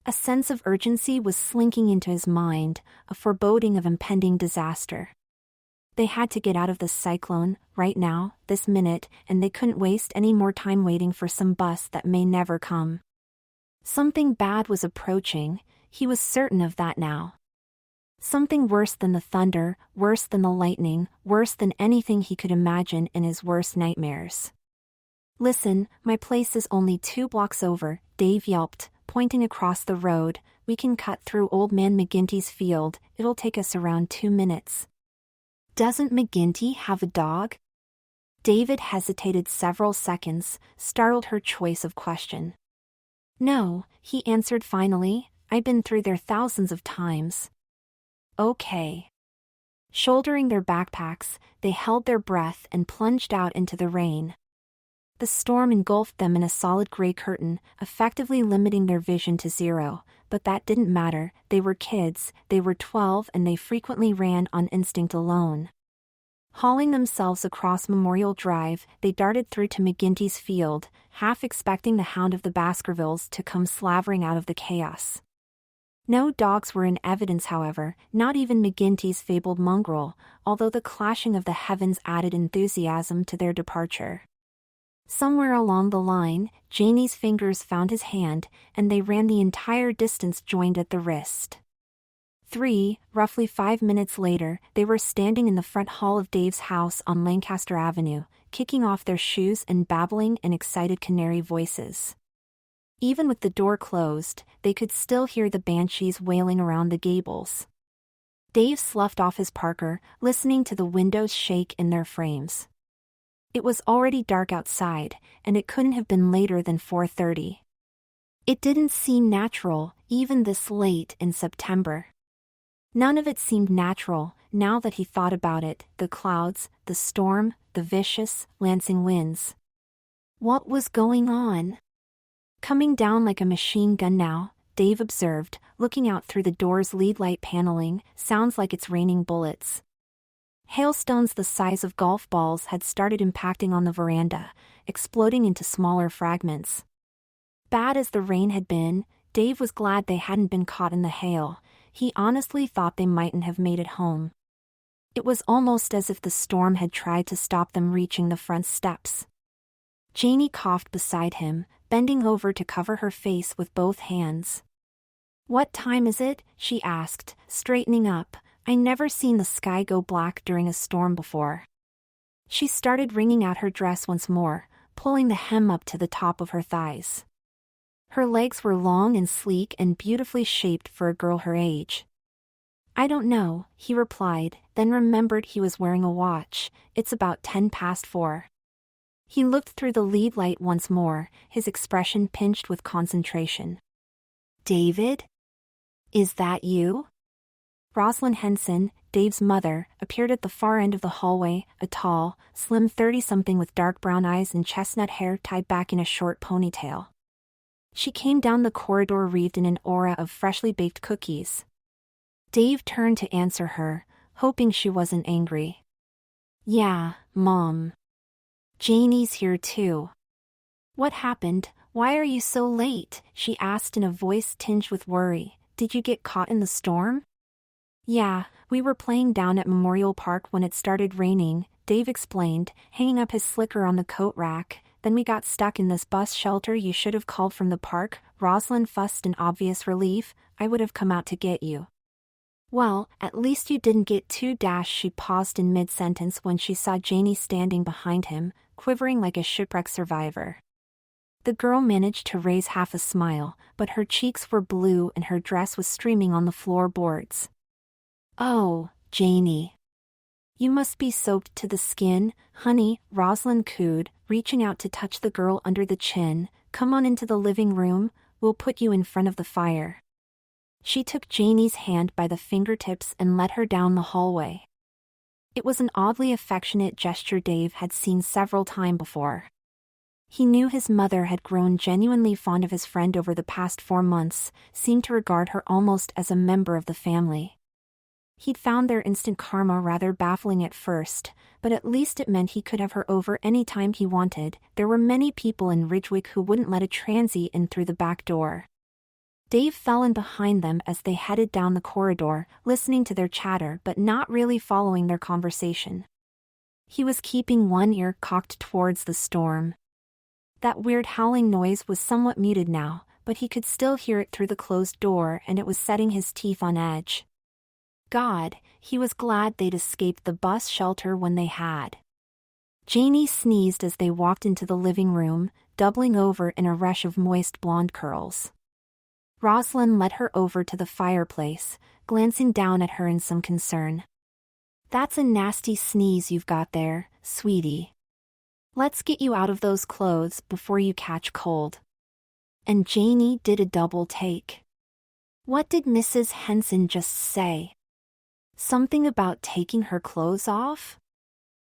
A sense of urgency was slinking into his mind, a foreboding of impending disaster. They had to get out of this cyclone, right now, this minute, and they couldn't waste any more time waiting for some bus that may never come. Something bad was approaching, he was certain of that now. Something worse than the thunder, worse than the lightning, worse than anything he could imagine in his worst nightmares. Listen, my place is only 2 blocks over, Dave yelped, pointing across the road, we can cut through Old Man McGinty's field, it'll take us around 2 minutes. Doesn't McGinty have a dog? David hesitated several seconds, startled her choice of question. No, he answered finally, I've been through there thousands of times. Okay. Shouldering their backpacks, they held their breath and plunged out into the rain. The storm engulfed them in a solid gray curtain, effectively limiting their vision to 0, but that didn't matter, they were kids, they were 12 and they frequently ran on instinct alone. Hauling themselves across Memorial Drive, they darted through to McGinty's field, half expecting the hound of the Baskervilles to come slavering out of the chaos. No dogs were in evidence however, not even McGinty's fabled mongrel, although the clashing of the heavens added enthusiasm to their departure. Somewhere along the line, Janie's fingers found his hand, and they ran the entire distance joined at the wrist. Roughly 5 minutes later, they were standing in the front hall of Dave's house on Lancaster Avenue, kicking off their shoes and babbling in excited canary voices. Even with the door closed, they could still hear the banshees wailing around the gables. Dave sloughed off his parka, listening to the windows shake in their frames. It was already dark outside, and it couldn't have been later than 4:30. It didn't seem natural, even this late in September. None of it seemed natural, now that he thought about it, the clouds, the storm, the vicious, lancing winds. What was going on? Coming down like a machine gun now, Dave observed, looking out through the door's lead light paneling, sounds like it's raining bullets. Hailstones the size of golf balls had started impacting on the veranda, exploding into smaller fragments. Bad as the rain had been, Dave was glad they hadn't been caught in the hail. He honestly thought they mightn't have made it home. It was almost as if the storm had tried to stop them reaching the front steps. Janie coughed beside him, bending over to cover her face with both hands. "What time is it?" she asked, straightening up. "I never seen the sky go black during a storm before." She started wringing out her dress once more, pulling the hem up to the top of her thighs. Her legs were long and sleek and beautifully shaped for a girl her age. "I don't know," he replied, then remembered he was wearing a watch. "It's about 4:10. He looked through the lead light once more, his expression pinched with concentration. "David? Is that you?" Rosalind Henson, Dave's mother, appeared at the far end of the hallway, a tall, slim 30-something with dark brown eyes and chestnut hair tied back in a short ponytail. She came down the corridor wreathed in an aura of freshly baked cookies. Dave turned to answer her, hoping she wasn't angry. "Yeah, Mom. Janie's here too." "What happened? Why are you so late?" she asked in a voice tinged with worry. "Did you get caught in the storm?" "Yeah, we were playing down at Memorial Park when it started raining," Dave explained, hanging up his slicker on the coat rack. "Then we got stuck in this bus shelter. You should have called from the park," Rosalind fussed in obvious relief. "I would have come out to get you." "Well, at least you didn't get too dashed." She paused in mid-sentence when she saw Janie standing behind him, quivering like a shipwreck survivor. The girl managed to raise half a smile, but her cheeks were blue and her dress was streaming on the floorboards. "Oh, Janie. You must be soaked to the skin, honey," Rosalind cooed, reaching out to touch the girl under the chin. "Come on into the living room, we'll put you in front of the fire." She took Janie's hand by the fingertips and led her down the hallway. It was an oddly affectionate gesture Dave had seen several times before. He knew his mother had grown genuinely fond of his friend over the past 4 months, seemed to regard her almost as a member of the family. He'd found their instant karma rather baffling at first, but at least it meant he could have her over any time he wanted. There were many people in Ridgewick who wouldn't let a transy in through the back door. Dave fell in behind them as they headed down the corridor, listening to their chatter but not really following their conversation. He was keeping one ear cocked towards the storm. That weird howling noise was somewhat muted now, but he could still hear it through the closed door and it was setting his teeth on edge. God, he was glad they'd escaped the bus shelter when they had. Janie sneezed as they walked into the living room, doubling over in a rush of moist blonde curls. Rosalind led her over to the fireplace, glancing down at her in some concern. "That's a nasty sneeze you've got there, sweetie. Let's get you out of those clothes before you catch cold." And Janie did a double take. What did Mrs. Henson just say? Something about taking her clothes off?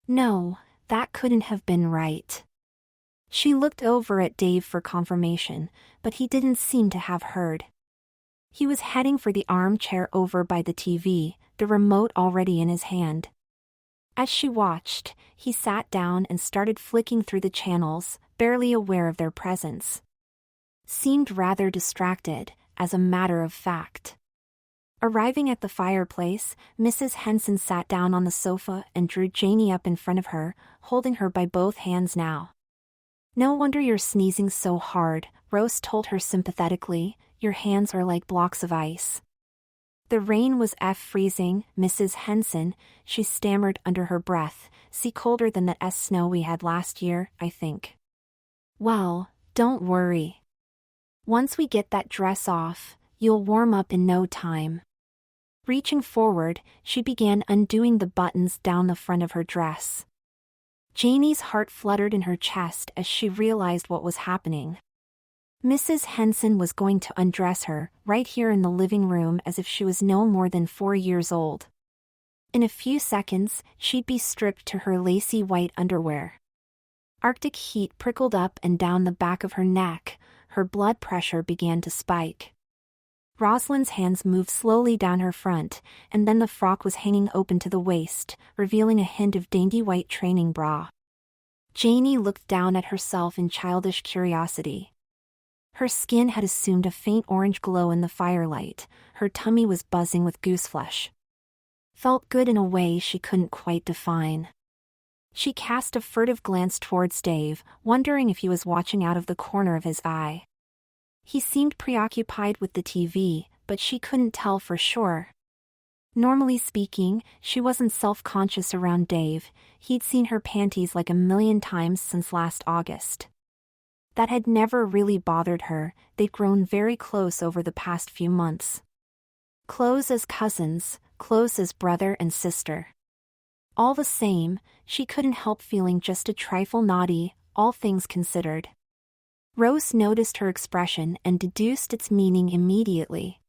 No, that couldn't have been right. She looked over at Dave for confirmation, but he didn't seem to have heard. He was heading for the armchair over by the TV, the remote already in his hand. As she watched, he sat down and started flicking through the channels, barely aware of their presence. Seemed rather distracted, as a matter of fact. Arriving at the fireplace, Mrs. Henson sat down on the sofa and drew Janie up in front of her, holding her by both hands now. "No wonder you're sneezing so hard," Rose told her sympathetically. "Your hands are like blocks of ice." "The rain was freezing, Mrs. Henson," she stammered under her breath. "See, colder than the snow we had last year, I think." "Well, don't worry. Once we get that dress off, you'll warm up in no time." Reaching forward, she began undoing the buttons down the front of her dress. Janie's heart fluttered in her chest as she realized what was happening. Mrs. Henson was going to undress her, right here in the living room, as if she was no more than 4 years old. In a few seconds, she'd be stripped to her lacy white underwear. Arctic heat prickled up and down the back of her neck, her blood pressure began to spike. Rosalind's hands moved slowly down her front, and then the frock was hanging open to the waist, revealing a hint of dainty white training bra. Janie looked down at herself in childish curiosity. Her skin had assumed a faint orange glow in the firelight, her tummy was buzzing with gooseflesh. Felt good in a way she couldn't quite define. She cast a furtive glance towards Dave, wondering if he was watching out of the corner of his eye. He seemed preoccupied with the TV, but she couldn't tell for sure. Normally speaking, she wasn't self-conscious around Dave. He'd seen her panties like 1,000,000 times since last August. That had never really bothered her, they'd grown very close over the past few months. Close as cousins, close as brother and sister. All the same, she couldn't help feeling just a trifle naughty, all things considered. Rose noticed her expression and deduced its meaning immediately.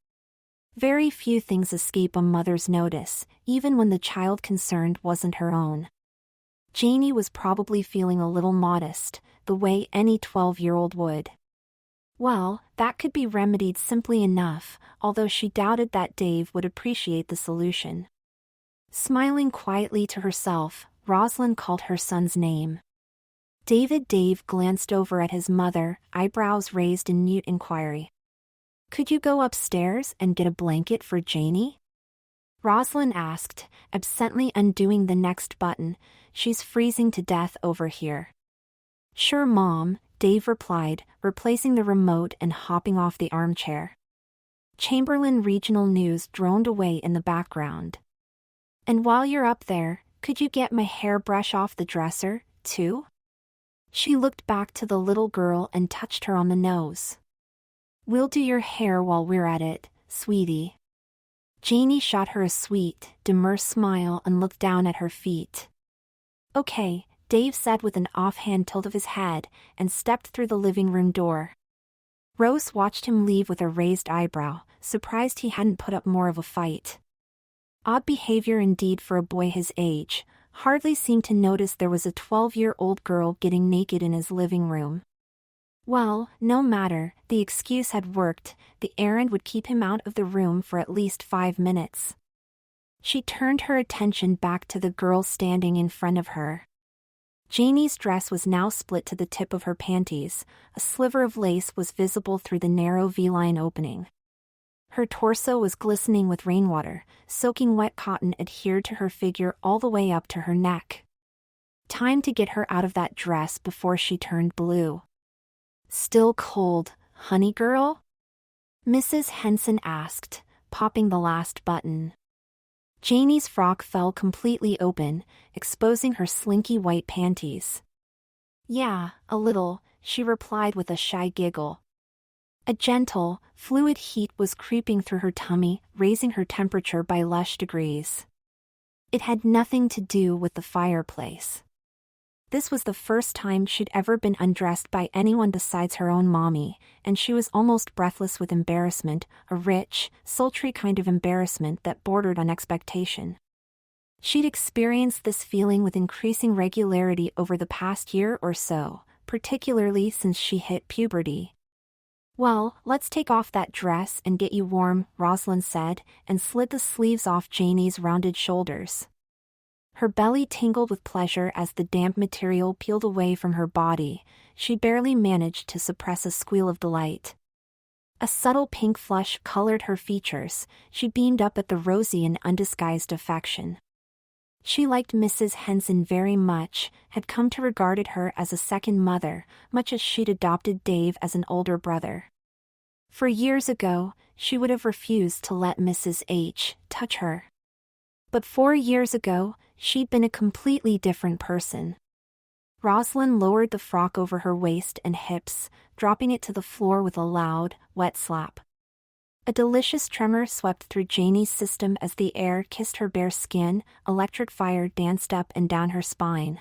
Very few things escape a mother's notice, even when the child concerned wasn't her own. Janie was probably feeling a little modest, the way any 12-year-old would. Well, that could be remedied simply enough, although she doubted that Dave would appreciate the solution. Smiling quietly to herself, Rosalind called her son's name. Dave glanced over at his mother, eyebrows raised in mute inquiry. "Could you go upstairs and get a blanket for Janie?" Rosalind asked, absently undoing the next button. "She's freezing to death over here." "Sure, Mom," Dave replied, replacing the remote and hopping off the armchair. Chamberlain Regional News droned away in the background. "And while you're up there, could you get my hairbrush off the dresser, too?" She looked back to the little girl and touched her on the nose. "We'll do your hair while we're at it, sweetie." Janie shot her a sweet, demure smile and looked down at her feet. "Okay," Dave said with an offhand tilt of his head, and stepped through the living room door. Rose watched him leave with a raised eyebrow, surprised he hadn't put up more of a fight. Odd behavior indeed for a boy his age, hardly seemed to notice there was a 12-year-old girl getting naked in his living room. Well, no matter, the excuse had worked, the errand would keep him out of the room for at least 5 minutes. She turned her attention back to the girl standing in front of her. Janie's dress was now split to the tip of her panties, a sliver of lace was visible through the narrow V-line opening. Her torso was glistening with rainwater, soaking wet cotton adhered to her figure all the way up to her neck. Time to get her out of that dress before she turned blue. "Still cold, honey girl?" Mrs. Henson asked, popping the last button. Janie's frock fell completely open, exposing her slinky white panties. "Yeah, a little," she replied with a shy giggle. A gentle, fluid heat was creeping through her tummy, raising her temperature by lush degrees. It had nothing to do with the fireplace. This was the first time she'd ever been undressed by anyone besides her own mommy, and she was almost breathless with embarrassment, a rich, sultry kind of embarrassment that bordered on expectation. She'd experienced this feeling with increasing regularity over the past year or so, particularly since she hit puberty. "Well, let's take off that dress and get you warm," Rosalind said, and slid the sleeves off Janie's rounded shoulders. Her belly tingled with pleasure as the damp material peeled away from her body. She barely managed to suppress a squeal of delight. A subtle pink flush colored her features. She beamed up at the rosy and undisguised affection. She liked Mrs. Henson very much, had come to regard her as a second mother, much as she'd adopted Dave as an older brother. For years ago, she would have refused to let Mrs. H. touch her. But 4 years ago, she'd been a completely different person. Rosalind lowered the frock over her waist and hips, dropping it to the floor with a loud, wet slap. A delicious tremor swept through Janie's system as the air kissed her bare skin, electric fire danced up and down her spine.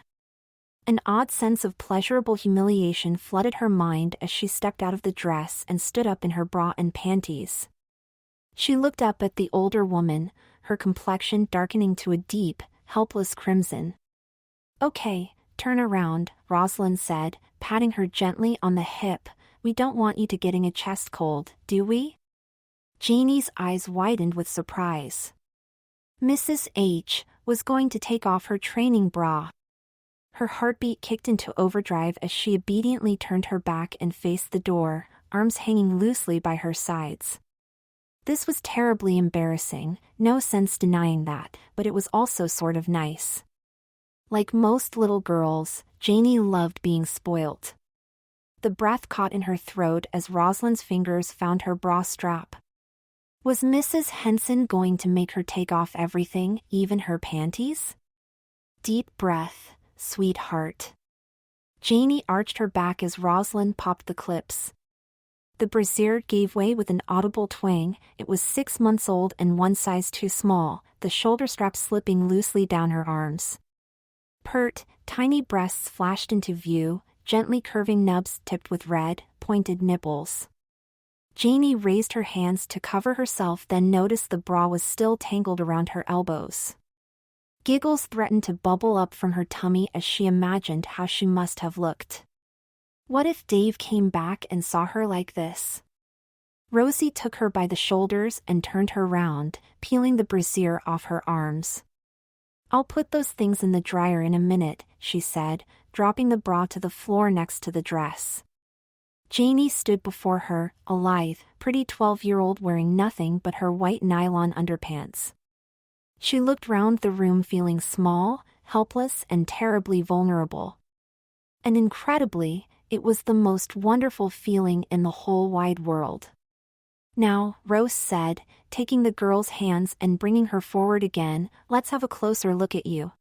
An odd sense of pleasurable humiliation flooded her mind as she stepped out of the dress and stood up in her bra and panties. She looked up at the older woman, her complexion darkening to a deep, helpless crimson. "Okay, turn around," Rosalind said, patting her gently on the hip. "We don't want you to getting a chest cold, do we?" Janie's eyes widened with surprise. Mrs. H was going to take off her training bra. Her heartbeat kicked into overdrive as she obediently turned her back and faced the door, arms hanging loosely by her sides. This was terribly embarrassing, no sense denying that, but it was also sort of nice. Like most little girls, Janie loved being spoilt. The breath caught in her throat as Rosalind's fingers found her bra strap. Was Mrs. Henson going to make her take off everything, even her panties? Deep breath, sweetheart. Janie arched her back as Rosalind popped the clips. The brassiere gave way with an audible twang. It was 6 months old and one size too small, the shoulder strap slipping loosely down her arms. Pert, tiny breasts flashed into view, gently curving nubs tipped with red, pointed nipples. Janie raised her hands to cover herself, then noticed the bra was still tangled around her elbows. Giggles threatened to bubble up from her tummy as she imagined how she must have looked. What if Dave came back and saw her like this? Rosie took her by the shoulders and turned her round, peeling the brassiere off her arms. "I'll put those things in the dryer in a minute," she said, dropping the bra to the floor next to the dress. Janie stood before her, a lithe, pretty 12-year-old wearing nothing but her white nylon underpants. She looked round the room feeling small, helpless, and terribly vulnerable. And incredibly, it was the most wonderful feeling in the whole wide world. "Now," Rose said, taking the girl's hands and bringing her forward again, "let's have a closer look at you."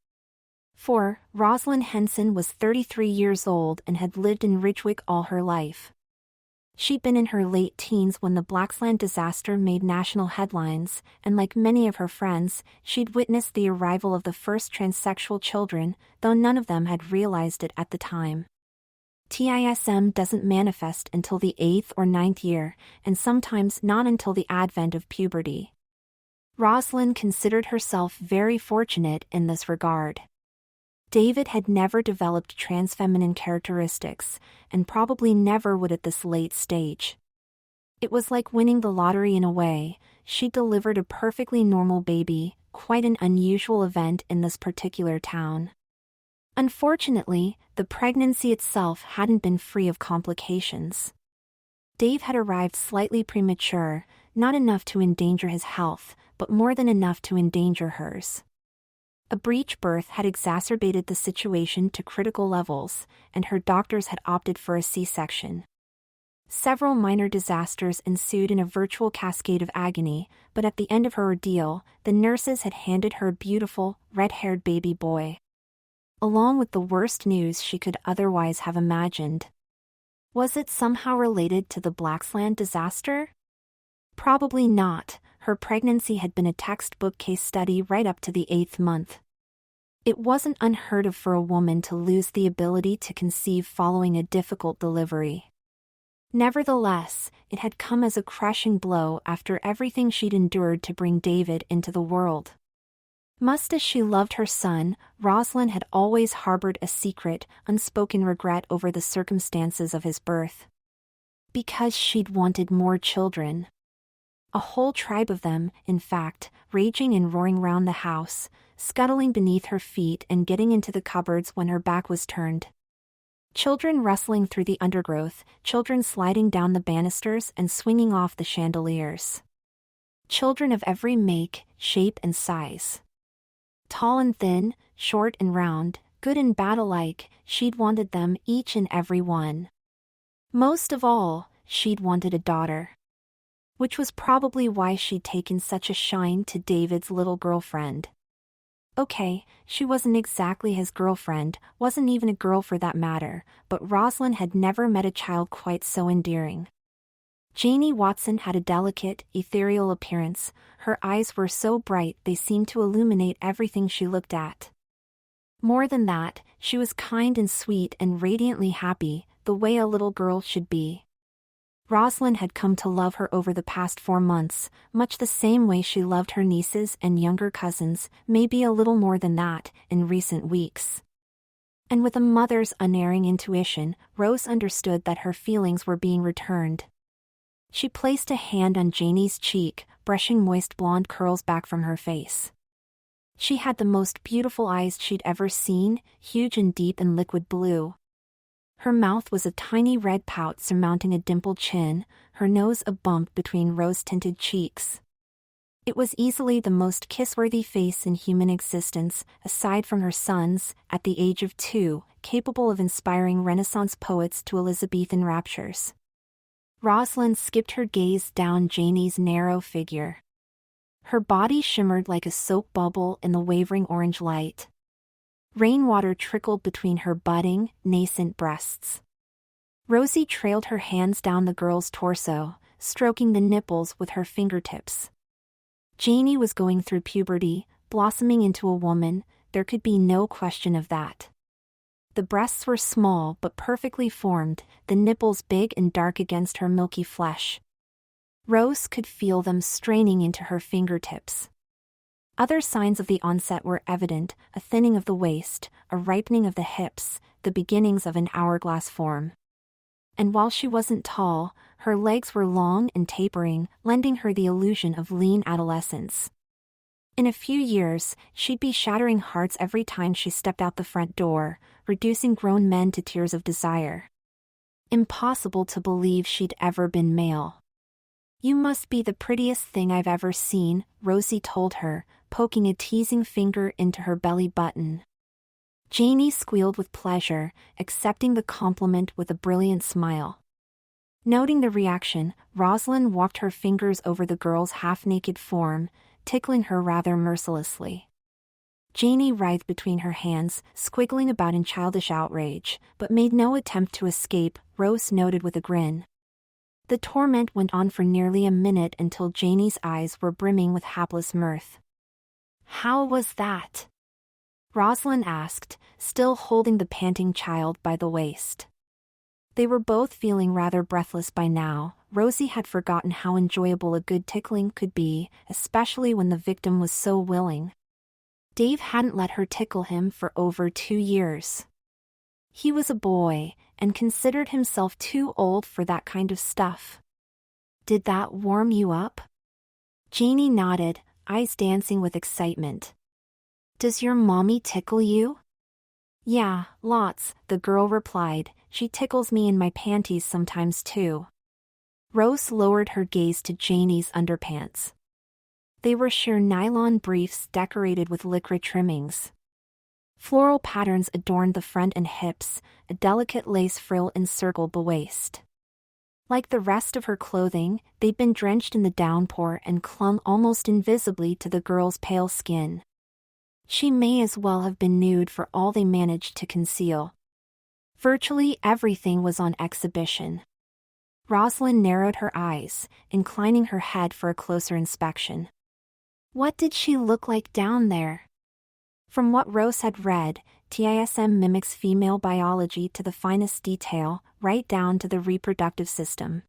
Rosalind Henson was 33 years old and had lived in Ridgewick all her life. She'd been in her late teens when the Blaxland disaster made national headlines, and like many of her friends, she'd witnessed the arrival of the first transsexual children, though none of them had realized it at the time. TISM doesn't manifest until the 8th or 9th year, and sometimes not until the advent of puberty. Rosalind considered herself very fortunate in this regard. David had never developed transfeminine characteristics, and probably never would at this late stage. It was like winning the lottery in a way. She delivered a perfectly normal baby, quite an unusual event in this particular town. Unfortunately, the pregnancy itself hadn't been free of complications. Dave had arrived slightly premature, not enough to endanger his health, but more than enough to endanger hers. A breech birth had exacerbated the situation to critical levels, and her doctors had opted for a C-section. Several minor disasters ensued in a virtual cascade of agony, but at the end of her ordeal, the nurses had handed her a beautiful, red-haired baby boy. Along with the worst news she could otherwise have imagined. Was it somehow related to the Blaxland disaster? Probably not. Her pregnancy had been a textbook case study right up to the 8th month. It wasn't unheard of for a woman to lose the ability to conceive following a difficult delivery. Nevertheless, it had come as a crushing blow after everything she'd endured to bring David into the world. Much as she loved her son, Rosalind had always harbored a secret, unspoken regret over the circumstances of his birth. Because she'd wanted more children. A whole tribe of them, in fact, raging and roaring round the house, scuttling beneath her feet and getting into the cupboards when her back was turned. Children rustling through the undergrowth, children sliding down the banisters and swinging off the chandeliers. Children of every make, shape and size. Tall and thin, short and round, good and bad alike, she'd wanted them each and every one. Most of all, she'd wanted a daughter. Which was probably why she'd taken such a shine to David's little girlfriend. Okay, she wasn't exactly his girlfriend, wasn't even a girl for that matter, but Rosalind had never met a child quite so endearing. Janie Watson had a delicate, ethereal appearance. Her eyes were so bright they seemed to illuminate everything she looked at. More than that, She was kind and sweet and radiantly happy, the way a little girl should be. Rosalind had come to love her over the past 4 months, much the same way she loved her nieces and younger cousins, maybe a little more than that, in recent weeks. And with a mother's unerring intuition, Rose understood that her feelings were being returned. She placed a hand on Janie's cheek, brushing moist blonde curls back from her face. She had the most beautiful eyes she'd ever seen, huge and deep and liquid blue. Her mouth was a tiny red pout surmounting a dimpled chin, her nose a bump between rose-tinted cheeks. It was easily the most kiss-worthy face in human existence, aside from her son's, at the age of 2, capable of inspiring Renaissance poets to Elizabethan raptures. Rosalind skipped her gaze down Janie's narrow figure. Her body shimmered like a soap bubble in the wavering orange light. Rainwater trickled between her budding, nascent breasts. Rosie trailed her hands down the girl's torso, stroking the nipples with her fingertips. Janie was going through puberty, blossoming into a woman, there could be no question of that. The breasts were small but perfectly formed, the nipples big and dark against her milky flesh. Rose could feel them straining into her fingertips. Other signs of the onset were evident, a thinning of the waist, a ripening of the hips, the beginnings of an hourglass form. And while she wasn't tall, her legs were long and tapering, lending her the illusion of lean adolescence. In a few years, she'd be shattering hearts every time she stepped out the front door, reducing grown men to tears of desire. Impossible to believe she'd ever been male. "You must be the prettiest thing I've ever seen," Rosie told her, poking a teasing finger into her belly button. Janie squealed with pleasure, accepting the compliment with a brilliant smile. Noting the reaction, Rosalind walked her fingers over the girl's half-naked form, tickling her rather mercilessly. Janie writhed between her hands, squiggling about in childish outrage, but made no attempt to escape, Rose noted with a grin. The torment went on for nearly a minute until Janie's eyes were brimming with hapless mirth. "How was that?" Rosalind asked, still holding the panting child by the waist. They were both feeling rather breathless by now. Rosie had forgotten how enjoyable a good tickling could be, especially when the victim was so willing. Dave hadn't let her tickle him for over 2 years. He was a boy, and considered himself too old for that kind of stuff. "Did that warm you up?" Janie nodded, eyes dancing with excitement. "Does your mommy tickle you?" "Yeah, lots," the girl replied. "She tickles me in my panties sometimes too." Rose lowered her gaze to Janie's underpants. They were sheer nylon briefs decorated with lycra trimmings. Floral patterns adorned the front and hips, a delicate lace frill encircled the waist. Like the rest of her clothing, they'd been drenched in the downpour and clung almost invisibly to the girl's pale skin. She may as well have been nude for all they managed to conceal. Virtually everything was on exhibition. Rosalind narrowed her eyes, inclining her head for a closer inspection. What did she look like down there? From what Rose had read, TISM mimics female biology to the finest detail, right down to the reproductive system.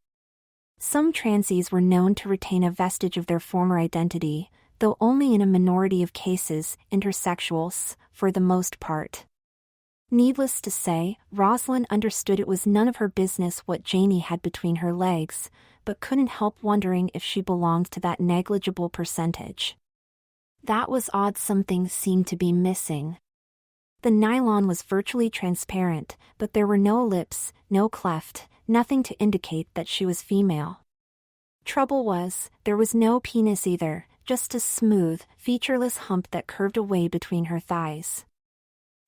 Some transies were known to retain a vestige of their former identity, though only in a minority of cases, intersexuals, for the most part. Needless to say, Rosalind understood it was none of her business what Janie had between her legs, but couldn't help wondering if she belonged to that negligible percentage. That was odd, something seemed to be missing. The nylon was virtually transparent, but there were no lips, no cleft, nothing to indicate that she was female. Trouble was, there was no penis either, just a smooth, featureless hump that curved away between her thighs.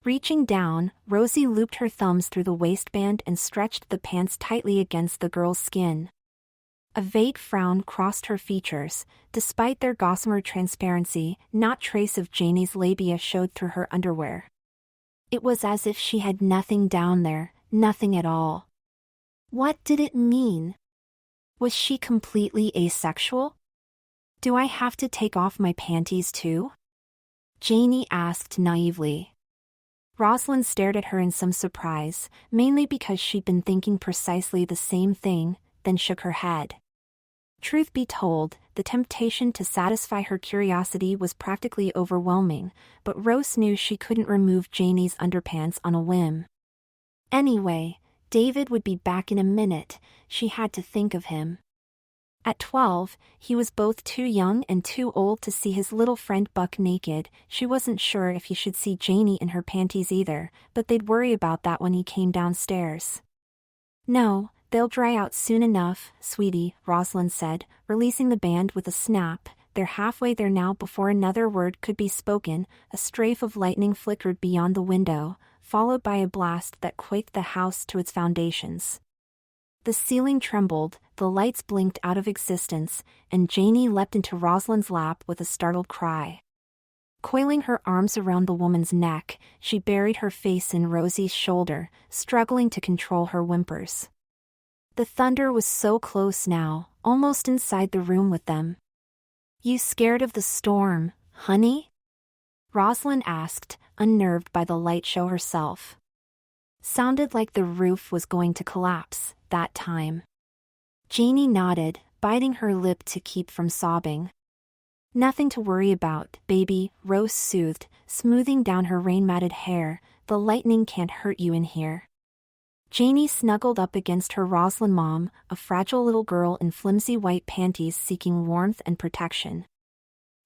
Reaching down, Rosie looped her thumbs through the waistband and stretched the pants tightly against the girl's skin. A vague frown crossed her features. Despite their gossamer transparency, not trace of Janie's labia showed through her underwear. It was as if she had nothing down there, nothing at all. What did it mean? Was she completely asexual? "Do I have to take off my panties too?" Janie asked naively. Rosalind stared at her in some surprise, mainly because she'd been thinking precisely the same thing, then shook her head. Truth be told, the temptation to satisfy her curiosity was practically overwhelming, but Rose knew she couldn't remove Janie's underpants on a whim. Anyway, David would be back in a minute. She had to think of him. At 12, he was both too young and too old to see his little friend buck naked. She wasn't sure if he should see Janie in her panties either, but they'd worry about that when he came downstairs. "No, they'll dry out soon enough, sweetie," Rosalind said, releasing the band with a snap. "They're halfway there now." Before another word could be spoken, a strafe of lightning flickered beyond the window, followed by a blast that quaked the house to its foundations. The ceiling trembled, the lights blinked out of existence, and Janie leapt into Rosalind's lap with a startled cry. Coiling her arms around the woman's neck, she buried her face in Rosie's shoulder, struggling to control her whimpers. The thunder was so close now, almost inside the room with them. "You scared of the storm, honey?" Rosalind asked, unnerved by the light show herself. Sounded like the roof was going to collapse, that time. Janie nodded, biting her lip to keep from sobbing. "Nothing to worry about, baby," Rose soothed, smoothing down her rain-matted hair. "The lightning can't hurt you in here." Janie snuggled up against her Rosalind mom, a fragile little girl in flimsy white panties seeking warmth and protection.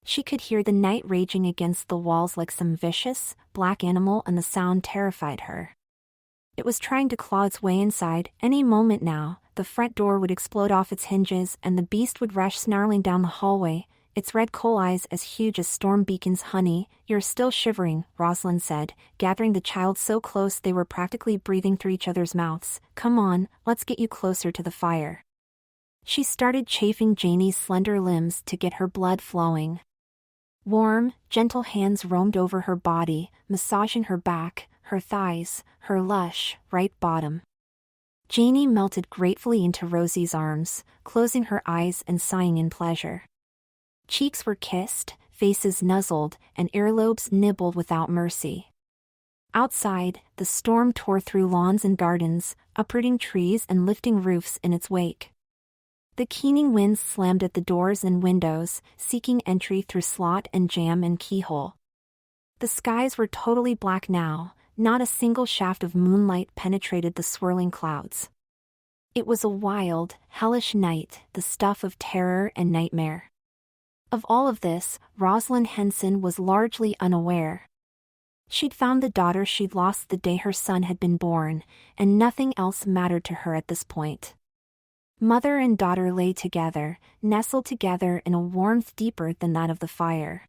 She could hear the night raging against the walls like some vicious, black animal, and the sound terrified her. It was trying to claw its way inside. Any moment now, the front door would explode off its hinges and the beast would rush snarling down the hallway, its red coal eyes as huge as storm beacons. "Honey, you're still shivering," Rosalind said, gathering the child so close they were practically breathing through each other's mouths. "Come on, let's get you closer to the fire." She started chafing Janie's slender limbs to get her blood flowing. Warm, gentle hands roamed over her body, massaging her back, her thighs, her lush, right bottom. Janie melted gratefully into Rosie's arms, closing her eyes and sighing in pleasure. Cheeks were kissed, faces nuzzled, and earlobes nibbled without mercy. Outside, the storm tore through lawns and gardens, uprooting trees and lifting roofs in its wake. The keening winds slammed at the doors and windows, seeking entry through slot and jamb and keyhole. The skies were totally black now, not a single shaft of moonlight penetrated the swirling clouds. It was a wild, hellish night, the stuff of terror and nightmare. Of all of this, Rosalind Henson was largely unaware. She'd found the daughter she'd lost the day her son had been born, and nothing else mattered to her at this point. Mother and daughter lay together, nestled together in a warmth deeper than that of the fire.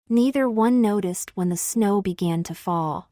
Neither one noticed when the snow began to fall.